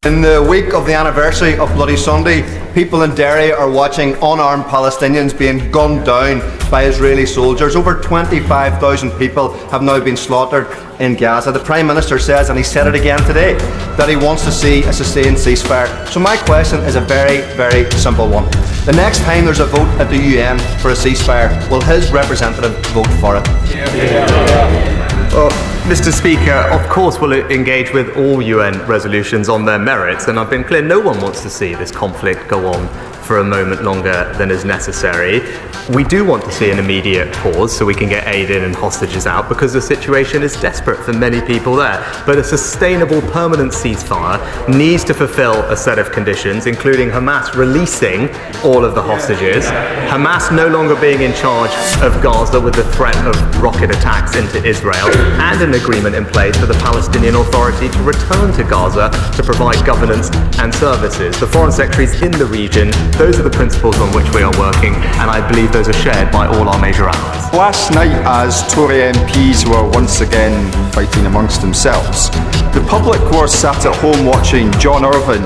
In the week of the anniversary of Bloody Sunday, people in Derry are watching unarmed Palestinians being gunned down by Israeli soldiers. Over 25,000 people have now been slaughtered in Gaza. The Prime Minister says, and he said it again today, that he wants to see a sustained ceasefire. So my question is a very, very simple one. The next time there's a vote at the UN for a ceasefire, will his representative vote for it? Well, Mr. Speaker, of course we'll engage with all UN resolutions on their merits, and I've been clear, no one wants to see this conflict go on for a moment longer than is necessary. We do want to see an immediate pause so we can get aid in and hostages out, because the situation is desperate for many people there. But a sustainable, permanent ceasefire needs to fulfill a set of conditions, including Hamas releasing all of the hostages, Hamas no longer being in charge of Gaza with the threat of rocket attacks into Israel, and an agreement in place for the Palestinian Authority to return to Gaza to provide governance and services. The Foreign Secretaries in the region, those are the principles on which we are working, and I believe those are shared by all our major allies. Last night, as Tory MPs were once again fighting amongst themselves, the public was sat at home watching John Irvine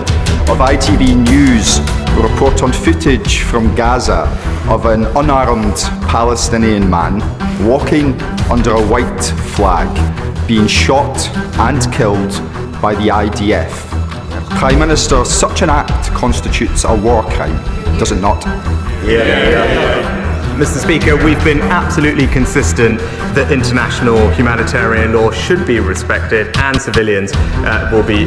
of ITV News report on footage from Gaza of an unarmed Palestinian man walking under a white flag, being shot and killed by the IDF. Prime Minister, such an act constitutes a war crime, does it not? Mr. Speaker, we've been absolutely consistent that international humanitarian law should be respected and civilians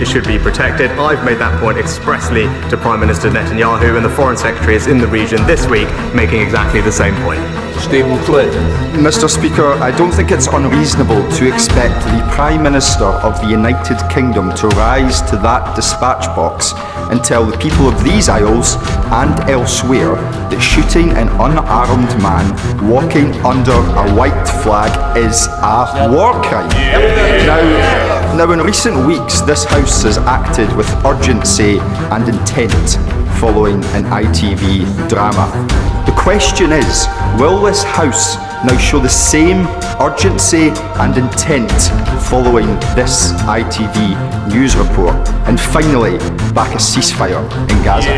should be protected. I've made that point expressly to Prime Minister Netanyahu, and the Foreign Secretary is in the region this week making exactly the same point. Mr. Speaker, I don't think it's unreasonable to expect the Prime Minister of the United Kingdom to rise to that dispatch box and tell the people of these Isles and elsewhere that shooting an unarmed man walking under a white flag is a war crime. Now, in recent weeks, this House has acted with urgency and intent following an ITV drama. The question is, will this House now show the same urgency and intent following this ITV news report, and finally back a ceasefire in Gaza?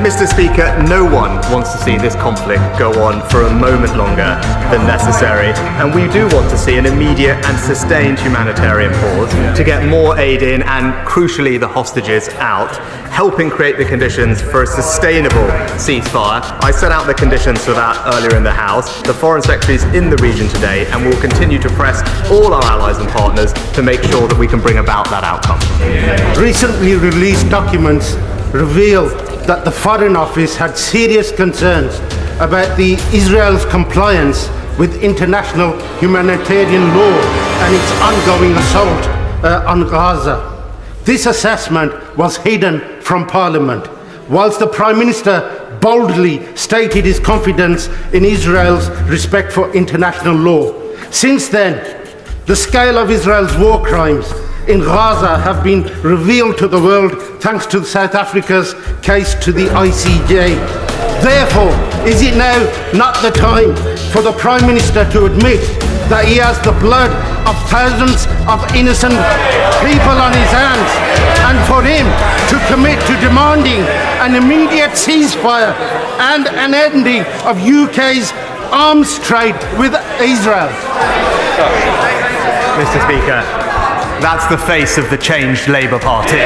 Mr. Speaker, no one wants to see this conflict go on for a moment longer than necessary, and we do want to see an immediate and sustained humanitarian pause to get more aid in and, crucially, the hostages out, helping create the conditions for a sustainable ceasefire. I set out the conditions for that earlier in the House. The Foreign Secretary is in the region today, and will continue to press all our allies and partners to make sure that we can bring about that outcome. Recently released documents reveal that the Foreign Office had serious concerns about Israel's compliance with international humanitarian law and its ongoing assault on Gaza. This assessment was hidden from Parliament, whilst the Prime Minister boldly stated his confidence in Israel's respect for international law. Since then, the scale of Israel's war crimes in Gaza have been revealed to the world thanks to South Africa's case to the ICJ. Therefore, is it now not the time for the Prime Minister to admit that he has the blood of thousands of innocent people on his hands, and for him to commit to demanding an immediate ceasefire and an ending of UK's arms trade with Israel? Mr. Speaker, that's the face of the changed Labour Party.